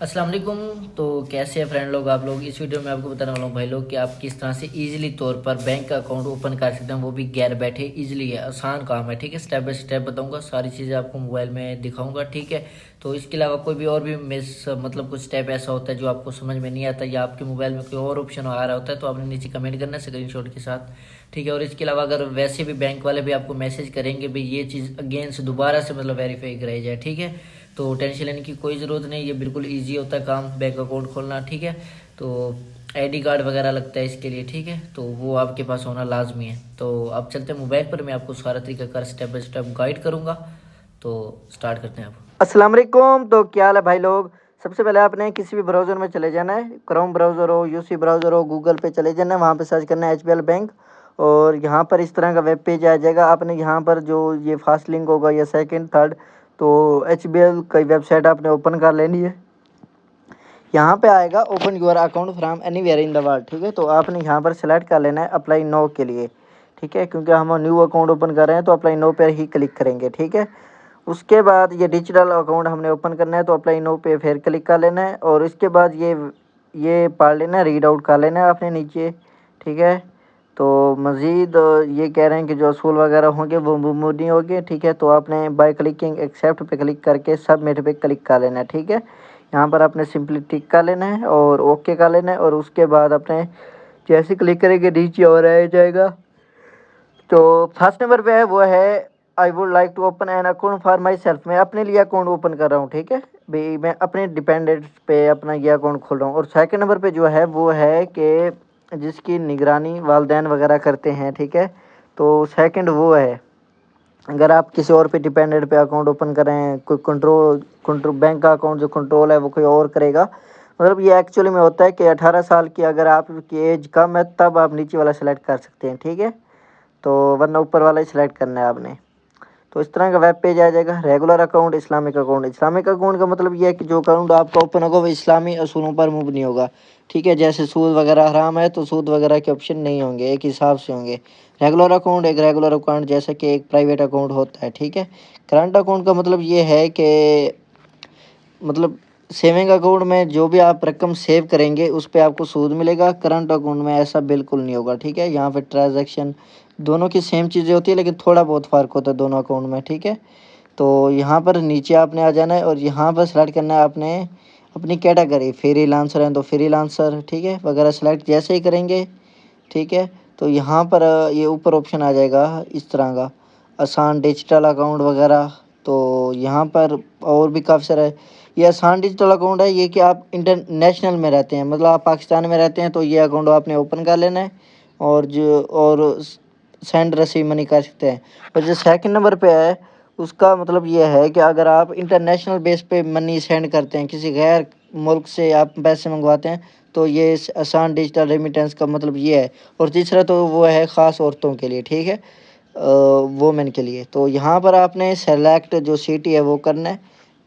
अस्सलाम वालेकुम। तो कैसे हैं फ्रेंड लोग आप लोग। इस वीडियो में आपको बताने वाला हूँ भाई लोग कि आप किस तरह से इजीली तौर पर बैंक का अकाउंट ओपन कर सकते हैं, वो भी गैर बैठे। इजीली है, आसान काम है, ठीक है। स्टेप बाय स्टेप बताऊंगा, सारी चीज़ें आपको मोबाइल में दिखाऊंगा, ठीक है। तो इसके अलावा कोई भी और भी मतलब कुछ स्टेप ऐसा होता है जो आपको समझ में नहीं आता या आपके मोबाइल में कोई और ऑप्शन आ रहा होता है तो आपने नीचे कमेंट करना है स्क्रीनशॉट के साथ, ठीक है। और इसके अलावा अगर वैसे भी बैंक वाले भी आपको मैसेज करेंगे भाई ये चीज़ अगेन से दोबारा से मतलब वेरीफाई कराई जाए, ठीक है। तो टेंशन लेने की कोई ज़रूरत नहीं, ये बिल्कुल इजी होता है काम बैंक अकाउंट खोलना, ठीक है। तो आईडी कार्ड वगैरह लगता है इसके लिए, ठीक है। तो वो आपके पास होना लाजमी है। तो अब चलते हैं मोबाइल पर, मैं आपको सारा तरीका कर स्टेप बाय स्टेप गाइड करूँगा। तो स्टार्ट करते हैं आप। अस्सलाम वालेकुम। तो क्या हाल है भाई लोग। सबसे पहले आपने किसी भी ब्राउज़र में चले जाना है, क्रोम ब्राउज़र हो, यूसी ब्राउज़र हो, गूगल पे चले जाना है, वहाँ पे सर्च करना है एचबीएल बैंक। और यहाँ पर इस तरह का वेब पेज आ जाएगा। आपने यहाँ पर जो ये फास्ट लिंक होगा या सेकंड थर्ड, तो एचबीएल की वेबसाइट आपने ओपन कर लेनी है। यहाँ पे आएगा open your account from anywhere in the world, ठीक है। तो आपने यहाँ पर सेलेक्ट कर लेना है अप्लाई नो के लिए, ठीक है, क्योंकि हम न्यू अकाउंट ओपन कर रहे हैं तो अप्लाई नो पर ही क्लिक करेंगे, ठीक है। उसके बाद ये डिजिटल अकाउंट हमने ओपन करना है तो अप्लाई नो पे फिर क्लिक कर लेना है। और इसके बाद ये पढ़ लेना है, रीड आउट कर लेना है आपने नीचे, ठीक है। तो मज़ीद ये कह रहे हैं कि जो असूल वगैरह होंगे वो नहीं होंगे, ठीक है। तो आपने बाय क्लिकिंग एक्सेप्ट पे क्लिक करके सबमिट पे क्लिक कर लेना है, ठीक है। यहाँ पर आपने सिंपली टिक कर लेना है और ओके कर लेना है। और उसके बाद आपने जैसे क्लिक करेंगे नीचे और आ जाएगा। तो फर्स्ट नंबर पे है वो है I would like to open an account for myself. मैं अपने लिए अकाउंट ओपन कर रहा हूँ, ठीक है भाई, मैं अपने डिपेंडेंट्स पे अपना ये अकाउंट खोल रहा हूँ। और सेकंड नंबर पे जो है वो है कि जिसकी निगरानी वालदैन वगैरह करते हैं, ठीक है। तो सेकंड वो है, अगर आप किसी और पे डिपेंडेंट पे अकाउंट ओपन कर रहे हैं, कोई कंट्रोल बैंक का अकाउंट जो कंट्रोल है वो कोई और करेगा। मतलब ये एक्चुअली में होता है कि 18 साल की अगर आपकी एज कम है तब आप नीचे वाला सेलेक्ट कर सकते हैं, ठीक है। तो वरना ऊपर वाला ही सिलेक्ट करना है आपने। तो इस तरह का वेब पेज आ जाएगा। Regular account, Islamic account. Islamic account का मतलब ये है कि जो अकाउंट आपका ओपन होगा वो इस्लामी असूलों पर मूव नहीं होगा, ठीक है। जैसे सूद वगैरह हराम है तो सूद वगैरह के ऑप्शन नहीं होंगे, एक हिसाब से होंगे। रेगुलर अकाउंट एक रेगुलर अकाउंट जैसे कि एक प्राइवेट अकाउंट होता है, ठीक है। करंट अकाउंट का मतलब ये है कि मतलब सेविंग अकाउंट में जो भी आप रकम सेव करेंगे उस पे आपको सूद मिलेगा। करंट अकाउंट में ऐसा बिल्कुल नहीं होगा, ठीक है। यहाँ पे ट्रांजैक्शन दोनों की सेम चीज़ें होती है लेकिन थोड़ा बहुत फ़र्क होता है दोनों अकाउंट में, ठीक है। तो यहाँ पर नीचे आपने आ जाना है और यहाँ पर सेलेक्ट करना है आपने अपनी कैटेगरी। फ्रीलांसर हैं तो फ्रीलांसर, ठीक है, वगैरह सेलेक्ट जैसे ही करेंगे, ठीक है। तो यहाँ पर ये ऊपर ऑप्शन आ जाएगा इस तरह का, आसान डिजिटल अकाउंट वगैरह। तो यहाँ पर और भी काफ़ी सारा है। ये आसान डिजिटल अकाउंट है, ये कि आप इंटरनेशनल में रहते हैं, मतलब आप पाकिस्तान में रहते हैं तो ये अकाउंट आपने ओपन कर लेना है और सेंड रिसीव मनी कर सकते हैं। और जो सेकंड नंबर पे है उसका मतलब ये है कि अगर आप इंटरनेशनल बेस पे मनी सेंड करते हैं, किसी गैर मुल्क से आप पैसे मंगवाते हैं, तो ये आसान डिजिटल रेमिटेंस का मतलब ये है। और तीसरा तो वो है ख़ास औरतों के लिए, ठीक है, वोमेन के लिए। तो यहाँ पर आपने सेलेक्ट जो सिटी है वो करना है।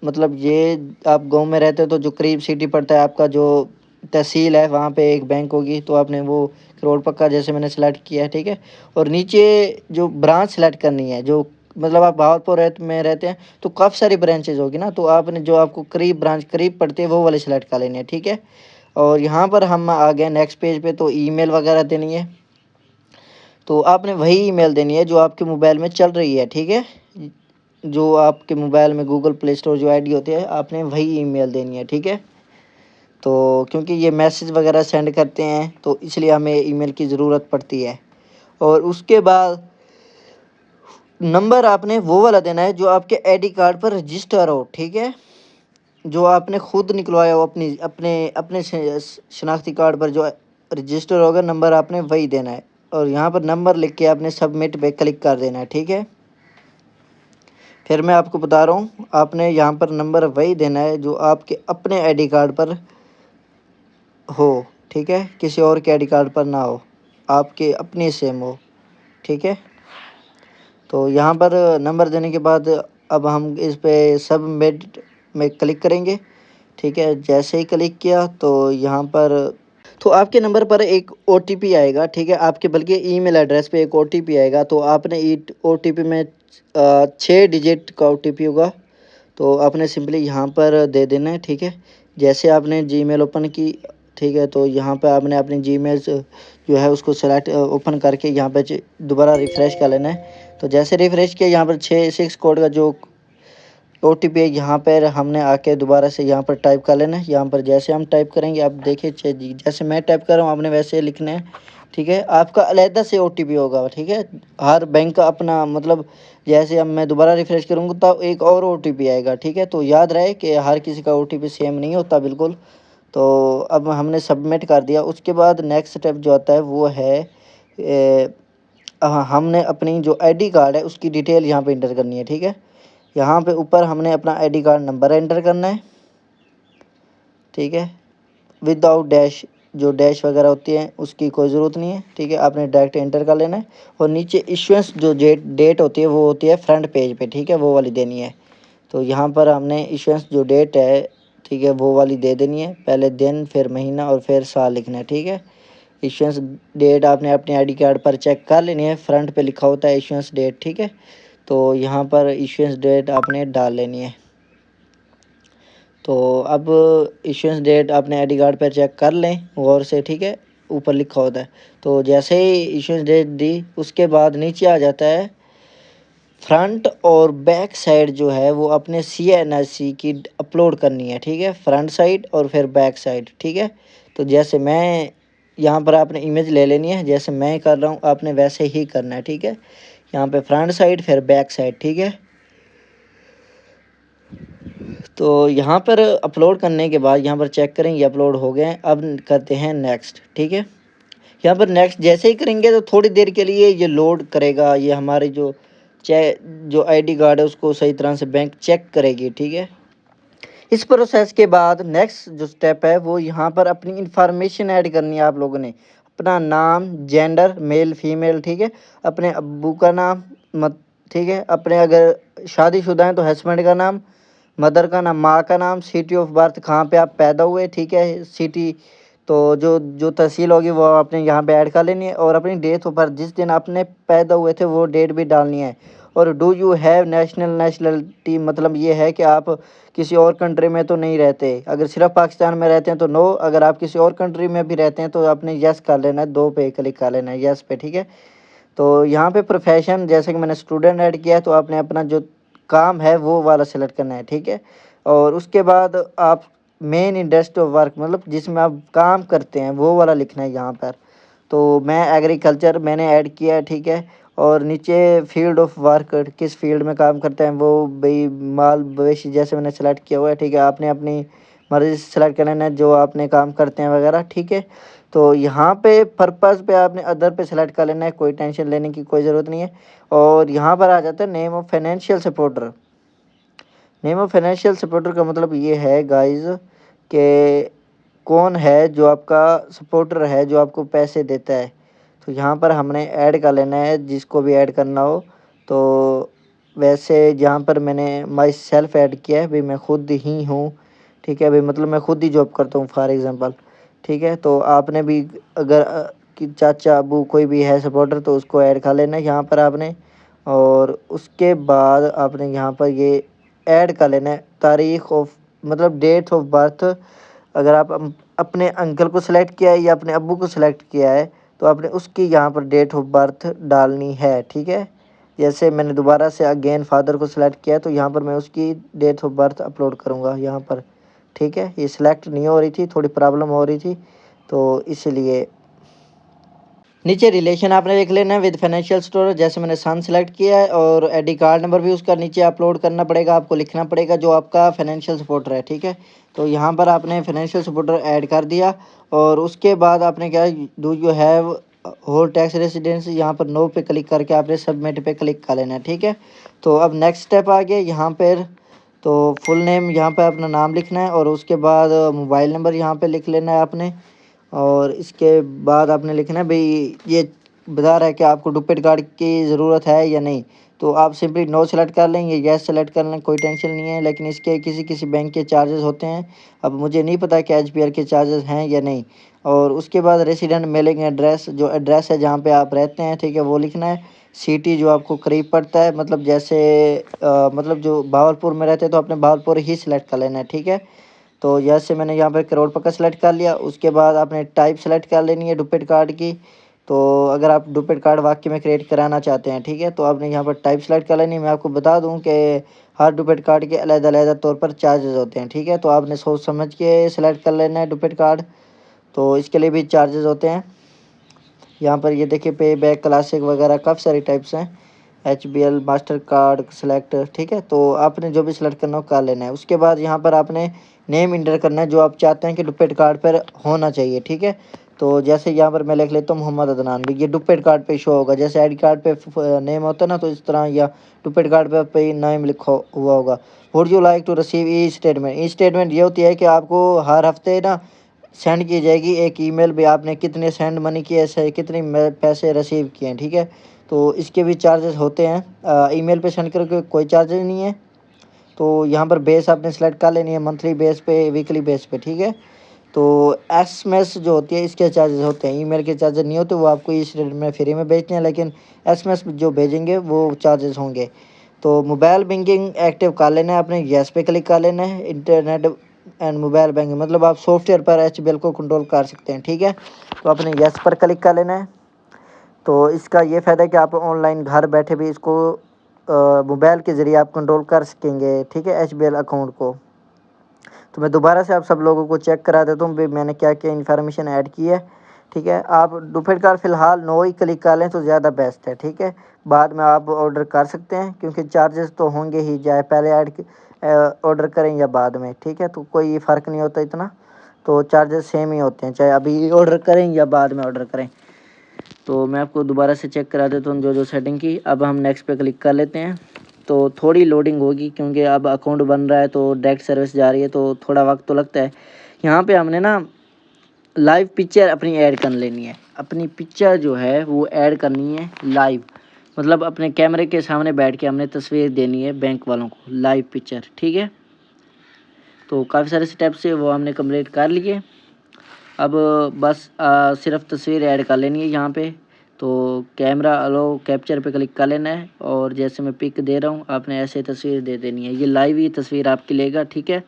मतलब ये आप गांव में रहते हो तो जो करीब सिटी पड़ता है आपका, जो तहसील है वहाँ पे एक बैंक होगी तो आपने वो करोड़ पक्का जैसे मैंने सेलेक्ट किया है, ठीक है। और नीचे जो ब्रांच सेलेक्ट करनी है, जो मतलब आप भावलपुर में रहते हैं तो काफ़ी सारी ब्रांचेज होगी ना, तो आपने जो आपको करीब ब्रांच करीब पड़ती है वो वाले सेलेक्ट कर लेनी है, ठीक है। और यहाँ पर हम आ गए नेक्स्ट पेज पे। तो ईमेल वगैरह देनी है, तो आपने वही ईमेल देनी है जो आपके मोबाइल में चल रही है, ठीक है। जो आपके मोबाइल में गूगल प्ले स्टोर जो आईडी होती है आपने वही ईमेल देनी है, ठीक है। तो क्योंकि ये मैसेज वगैरह सेंड करते हैं तो इसलिए हमें ईमेल की ज़रूरत पड़ती है। और उसके बाद नंबर आपने वो वाला देना है जो आपके आईडी कार्ड पर रजिस्टर हो, ठीक है। जो आपने खुद निकलवाया हो अपनी अपने अपने शनाख्ती कार्ड पर जो रजिस्टर होगा, नंबर आपने वही देना है। और यहाँ पर नंबर लिख के आपने सबमिट पे क्लिक कर देना है, ठीक है। फिर मैं आपको बता रहा हूँ, आपने यहाँ पर नंबर वही देना है जो आपके अपने आईडी कार्ड पर हो, ठीक है, किसी और के आईडी कार्ड पर ना हो, आपके अपने सेम हो, ठीक है। तो यहाँ पर नंबर देने के बाद अब हम इस पे सबमिट में क्लिक करेंगे, ठीक है। जैसे ही क्लिक किया तो यहाँ पर तो आपके नंबर पर एक ओटीपी आएगा, ठीक है। आपके बल्कि ईमेल एड्रेस पे एक ओटीपी आएगा, तो आपने ओटीपी में 6 डिजिट का ओटीपी होगा, तो आपने सिंपली यहाँ पर दे देना है, ठीक है। जैसे आपने जीमेल ओपन की, ठीक है, तो यहाँ पे आपने अपनी जीमेल जो है उसको सेलेक्ट ओपन करके यहाँ पे दोबारा रिफ़्रेश कर लेना है। तो जैसे रिफ़्रेश किया, यहाँ पर 6 कोड का जो ओटीपी है यहाँ पर हमने आके दोबारा से यहाँ पर टाइप कर लेना है। यहाँ पर जैसे हम टाइप करेंगे, आप देखिए जैसे मैं टाइप कर रहा हूँ आपने वैसे लिखना है, ठीक है। आपका अलहदा से ओटीपी होगा, ठीक है। हर बैंक का अपना मतलब, जैसे अब मैं दोबारा रिफ्रेश करूँगा तो एक और ओटीपी आएगा, ठीक है। तो याद रहे कि हर किसी का ओटीपी सेम नहीं होता बिल्कुल। तो अब हमने सबमिट कर दिया। उसके बाद नेक्स्ट स्टेप जो आता है वो है हमने अपनी जो आईडी कार्ड है उसकी डिटेल यहाँ पे इंटर करनी है, ठीक है। यहाँ पे ऊपर हमने अपना आईडी कार्ड नंबर एंटर करना है, ठीक है, विदाउट डैश। जो डैश वगैरह होती है उसकी कोई ज़रूरत नहीं है, ठीक है। आपने डायरेक्ट एंटर कर लेना है। और नीचे इशुएंस जो डेट होती है वो होती है फ्रंट पेज पे, ठीक है, वो वाली देनी है। तो यहाँ पर हमने इशुएंस जो डेट है, ठीक है, वो वाली दे देनी है। पहले दिन, फिर महीना और फिर साल लिखना है, ठीक है। इशुएंस डेट आपने अपने आईडी कार्ड पर चेक कर लेनी है, फ्रंट पे लिखा होता है इशुएंस डेट, ठीक है। तो यहाँ पर इशुएंस डेट आपने डाल लेनी है। तो अब इशुएंस डेट अपने आईडी कार्ड पर चेक कर लें गौर से, ठीक है, ऊपर लिखा होता है। तो जैसे ही इशुएंस डेट दी, उसके बाद नीचे आ जाता है फ्रंट और बैक साइड जो है वो अपने CNSC की अपलोड करनी है, ठीक है। फ्रंट साइड और फिर बैक साइड, ठीक है। तो जैसे मैं यहाँ पर आपने इमेज ले लेनी है, जैसे मैं कर रहा हूँ आपने वैसे ही करना है, ठीक है। यहाँ पे फ्रंट साइड फिर बैक साइड, ठीक है। तो यहाँ पर अपलोड करने के बाद यहाँ पर चेक करें ये अपलोड हो गए हैं। अब करते हैं नेक्स्ट, ठीक है। यहाँ पर नेक्स्ट जैसे ही करेंगे तो थोड़ी देर के लिए ये लोड करेगा। ये हमारी जो आईडी कार्ड है उसको सही तरह से बैंक चेक करेगी, ठीक है। इस प्रोसेस के बाद नेक्स्ट जो स्टेप है वो यहाँ पर अपनी इंफॉर्मेशन ऐड करनी है आप लोगों ने। अपना नाम, जेंडर, मेल फीमेल, ठीक है। अपने अब्बू का नाम मत, ठीक है। अपने अगर शादीशुदा हैं तो हस्बैंड का नाम, मदर का नाम, माँ का नाम, सिटी ऑफ बर्थ, कहाँ पे आप पैदा हुए, ठीक है, सिटी। तो जो जो तहसील होगी वो आपने यहाँ पे ऐड कर लेनी है। और अपनी डेट ऑफ बर्थ, जिस दिन आपने पैदा हुए थे वो डेट भी डालनी है। और डू यू हैव नेशनलिटी, मतलब ये है कि आप किसी और कंट्री में तो नहीं रहते। अगर सिर्फ पाकिस्तान में रहते हैं तो नो, अगर आप किसी और कंट्री में भी रहते हैं तो आपने यस कर लेना है, 2 पे क्लिक कर लेना है, यस पे, ठीक है। तो यहाँ पे प्रोफेशन, जैसे कि मैंने स्टूडेंट ऐड किया है तो आपने अपना जो काम है वो वाला सेलेक्ट करना है, ठीक है। और उसके बाद आप मेन इंडस्ट्री ऑफ वर्क, मतलब जिसमें आप काम करते हैं वो वाला लिखना है यहाँ पर। तो मैं एग्रीकल्चर मैंने ऐड किया है, ठीक है। और नीचे फील्ड ऑफ वर्क, किस फील्ड में काम करते हैं वो भाई माल मवेशी जैसे मैंने सेलेक्ट किया हुआ है, ठीक है। आपने अपनी मर्ज़ी से सेलेक्ट कर लेना है जो आपने काम करते हैं वगैरह, ठीक है। तो यहाँ पे पर्पस पे आपने अदर पे सेलेक्ट कर लेना है, कोई टेंशन लेने की कोई ज़रूरत नहीं है। और यहाँ पर आ जाता है name of financial supporter. Name of financial supporter का मतलब ये है गाइस कि कौन है जो आपका सपोर्टर है जो आपको पैसे देता है। तो यहाँ पर हमने ऐड कर लेना है जिसको भी ऐड करना हो। तो वैसे यहाँ पर मैंने माई सेल्फ ऐड किया है, भाई मैं खुद ही हूँ, ठीक है भाई, मतलब मैं खुद ही जॉब करता हूँ फॉर एग्ज़ाम्पल, ठीक है। तो आपने भी अगर कि चाचा अबू कोई भी है सपोर्टर तो उसको ऐड कर लेना है यहाँ पर आपने। और उसके बाद आपने यहाँ पर ये ऐड कर लेना है तारीख ऑफ, मतलब डेट ऑफ बर्थ। अगर आप अपने अंकल को सिलेक्ट किया है या अपने अब्बू को सिलेक्ट किया है तो आपने उसकी यहाँ पर डेट ऑफ बर्थ डालनी है, ठीक है। जैसे मैंने दोबारा से अगेन फादर को सिलेक्ट किया है तो यहाँ पर मैं उसकी डेट ऑफ बर्थ अपलोड करूँगा यहाँ पर, ठीक है। ये सिलेक्ट नहीं हो रही थी, थोड़ी प्रॉब्लम हो रही थी तो इसलिए। नीचे रिलेशन आपने लिख लेना है विद फाइनेंशियल स्टोर, जैसे मैंने सन सेलेक्ट किया है। और आईडी कार्ड नंबर भी उसका नीचे अपलोड करना पड़ेगा, आपको लिखना पड़ेगा जो आपका फाइनेंशियल सपोर्टर है, ठीक है। तो यहाँ पर आपने फाइनेंशियल सपोर्टर ऐड कर दिया। और उसके बाद आपने क्या, do you have whole tax residence, यहाँ पर नो पे क्लिक करके आपने सबमिट पे क्लिक कर लेना है, ठीक है। तो अब नेक्स्ट स्टेप आ गया यहाँ पर। तो फुल नेम यहाँ पर अपना नाम लिखना है और उसके बाद मोबाइल नंबर यहाँ पर लिख लेना है आपने। और इसके बाद आपने लिखना है भाई ये बता रहा है कि आपको डुप्लीकेट कार्ड की ज़रूरत है या नहीं। तो आप सिंपली नो सेलेक्ट कर लेंगे, येस सेलेक्ट कर लें, कोई टेंशन नहीं है। लेकिन इसके किसी किसी बैंक के चार्जेस होते हैं, अब मुझे नहीं पता कि HPR के चार्जेस हैं या नहीं। और उसके बाद रेसिडेंट मेलिंग एड्रेस, जो एड्रेस है जहाँ पे आप रहते हैं, ठीक है, वो लिखना है। सिटी जो आपको करीब पड़ता है, मतलब जैसे मतलब जो भावलपुर में रहते हैं तो आपने भावलपुर ही सिलेक्ट कर लेना है, ठीक है। तो जैसे मैंने यहाँ पर करोड़ पक्का सेलेक्ट कर लिया। उसके बाद आपने टाइप सेलेक्ट कर लेनी है डुप्लीकेट कार्ड की। तो अगर आप डुप्लीकेट कार्ड वाकई में क्रिएट कराना चाहते हैं, ठीक है, तो आपने यहाँ पर टाइप सेलेक्ट कर लेनी है। मैं आपको बता दूँ कि हर डुप्लीकेट कार्ड के अलग-अलग तौर पर चार्जेस होते हैं, ठीक है। तो आपने सोच समझ के सेलेक्ट कर लेना है डुप्लीकेट कार्ड, तो इसके लिए भी चार्जेस होते हैं। यहाँ पर ये देखिए पे बैक क्लासिक वगैरह काफ़ी सारी टाइप्स हैं, HBL मास्टर कार्ड सेलेक्ट, ठीक है। तो आपने जो भी सिलेक्ट करना हो कर लेना है। उसके बाद यहाँ पर आपने नेम इंटर करना है जो आप चाहते हैं कि डुप्लीकेट कार्ड पर होना चाहिए, ठीक है। तो जैसे यहाँ पर मैं लिख लेता हूँ मोहम्मद अदनान, ये डुप्लीकेट कार्ड पे शो होगा। जैसे ID कार्ड पे नेम होता है ना, तो इस तरह या डुप्लीकेट कार्ड पे नेम लिखा हुआ होगा। Would you like to receive e statement? E statement ये होती है कि आपको हर हफ्ते ना सेंड की जाएगी एक ईमेल भी, आपने कितने सेंड मनी किए, ऐसे कितने पैसे रिसीव किए हैं, ठीक है। तो इसके भी चार्जेस होते हैं। ईमेल पे सेंड करके कोई चार्जेस नहीं है। तो यहाँ पर बेस आपने सेलेक्ट कर लेनी है, मंथली बेस पे, वीकली बेस पे, ठीक है। तो SMS जो होती है इसके चार्जेस होते हैं, ईमेल के चार्जेस नहीं होते, वो आपको इस रेट में फ्री में भेजते हैं, लेकिन SMS जो भेजेंगे वो चार्जेस होंगे। तो मोबाइल बैंकिंग एक्टिव कर लेना है आपने, यस पे क्लिक कर लेना है। इंटरनेट एंड मोबाइल बैंकिंग मतलब आप सॉफ्टवेयर पर HBL को कंट्रोल कर सकते हैं, ठीक है। तो आपने यस पर क्लिक कर लेना है। तो इसका ये फ़ायदा है कि आप ऑनलाइन घर बैठे भी इसको मोबाइल के ज़रिए आप कंट्रोल कर सकेंगे, ठीक है, HBL अकाउंट को। तो मैं दोबारा से आप सब लोगों को चेक करा देता हूँ भी मैंने क्या क्या इन्फॉर्मेशन ऐड की है, ठीक है। आप डुप्लीकेट कार्ड फ़िलहाल नो ही क्लिक कर लें तो ज़्यादा बेस्ट है, ठीक है। बाद में आप ऑर्डर कर सकते हैं क्योंकि चार्जेस तो होंगे ही, चाहे पहले ऑर्डर करें या बाद में, ठीक है। तो कोई फ़र्क नहीं होता इतना, तो चार्जेस सेम ही होते हैं चाहे अभी ऑर्डर करें या बाद में ऑर्डर करें। तो मैं आपको दोबारा से चेक करा देता हूँ जो सेटिंग की। अब हम नेक्स्ट पे क्लिक कर लेते हैं। तो थोड़ी लोडिंग होगी क्योंकि अब अकाउंट बन रहा है, तो डायरेक्ट सर्विस जा रही है, तो थोड़ा वक्त तो लगता है। यहाँ पे हमने ना लाइव पिक्चर अपनी ऐड कर लेनी है। अपनी पिक्चर जो है वो ऐड करनी है लाइव, मतलब अपने कैमरे के सामने बैठ के हमने तस्वीर देनी है बैंक वालों को, लाइव पिक्चर, ठीक है। तो काफ़ी सारे स्टेप्स है वो हमने कंप्लीट कर लिए। अब बस सिर्फ तस्वीर ऐड कर लेनी है यहाँ पे। तो कैमरा अलो कैप्चर पे क्लिक कर लेना है और जैसे मैं पिक दे रहा हूँ आपने ऐसे तस्वीर दे देनी है। ये लाइव ही तस्वीर आपकी लेगा, ठीक है।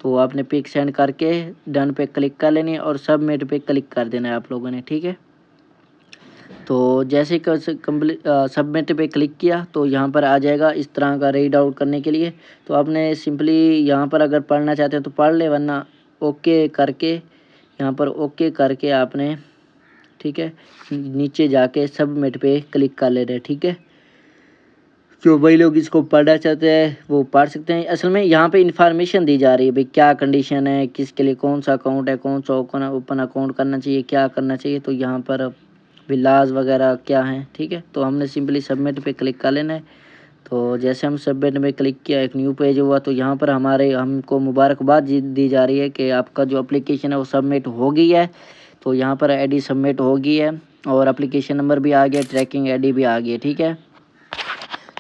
तो आपने पिक सेंड करके डन पे क्लिक कर लेनी है और सबमिट पे क्लिक कर देना है आप लोगों ने, ठीक है। तो जैसे ही कंप्लीट सबमिट पे क्लिक किया तो यहाँ पर आ जाएगा इस तरह का रीड आउट करने के लिए। तो आपने सिंपली यहाँ पर अगर पढ़ना चाहते हैं तो पढ़ ले, वरना ओके करके यहाँ पर ओके करके आपने, ठीक है, नीचे जाके सबमिट पे क्लिक कर ले रहे, ठीक है। जो वही लोग इसको पढ़ना चाहते हैं वो पढ़ सकते हैं। असल में यहाँ पे इन्फॉर्मेशन दी जा रही है भाई क्या कंडीशन है, किसके लिए कौन सा अकाउंट है, कौन सा ओपन अकाउंट करना चाहिए, क्या करना चाहिए। तो यहाँ पर बिलाज वगैरह क्या हैं, ठीक है। तो हमने सिंपली सबमिट पे क्लिक कर लेना है। तो जैसे हम सबमिट में क्लिक किया एक न्यू पेज हुआ। तो यहाँ पर हमको मुबारकबाद दी जा रही है कि आपका जो एप्लीकेशन है वो सबमिट हो गई है। तो यहाँ पर ID सबमिट हो गई है और एप्लीकेशन नंबर भी आ गया, ट्रैकिंग ID भी आ गई है, ठीक है।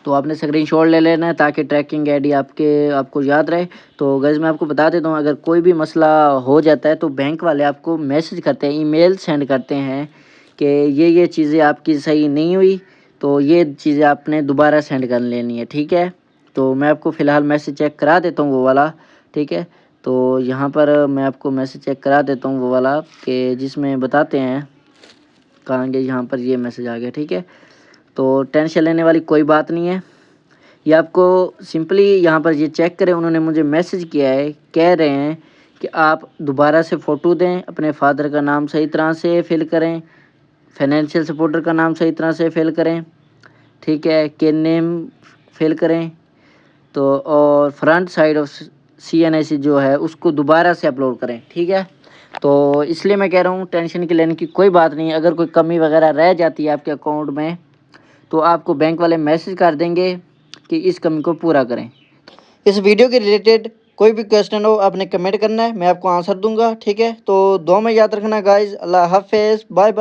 तो आपने स्क्रीनशॉट ले लेना है ताकि ट्रैकिंग ID आपको याद रहे। तो गाइस मैं आपको बता देता हूँ अगर कोई भी मसला हो जाता है तो बैंक वाले आपको मैसेज करते हैं, ईमेल सेंड करते हैं कि ये चीज़ें आपकी सही नहीं हुई, तो ये चीज़ें आपने दोबारा सेंड कर लेनी है, ठीक है। तो मैं आपको फ़िलहाल मैसेज चेक करा देता हूँ वो वाला, ठीक है। तो यहाँ पर मैं आपको मैसेज चेक करा देता हूँ वो वाला कि जिसमें बताते हैं कहाँ गए, यहाँ पर ये मैसेज आ गया, ठीक है। तो टेंशन लेने वाली कोई बात नहीं है। ये आपको सिंपली यहाँ पर ये चेक करें, उन्होंने मुझे मैसेज किया है, कह रहे हैं कि आप दोबारा से फ़ोटो दें, अपने फादर का नाम सही तरह से फिल करें, फाइनेंशियल सपोर्टर का नाम सही तरह से फिल करें, ठीक है, के नेम फिल करें। तो और फ्रंट साइड ऑफ CNIC जो है उसको दोबारा से अपलोड करें, ठीक है। तो इसलिए मैं कह रहा हूँ टेंशन की लेने की कोई बात नहीं है। अगर कोई कमी वगैरह रह जाती है आपके अकाउंट में तो आपको बैंक वाले मैसेज कर देंगे कि इस कमी को पूरा करें। इस वीडियो के रिलेटेड कोई भी क्वेश्चन हो आपने कमेंट करना है, मैं आपको आंसर दूंगा, ठीक है। तो दुआ में याद रखना गाइज। अल्लाह हाफिज़, बाय बाय।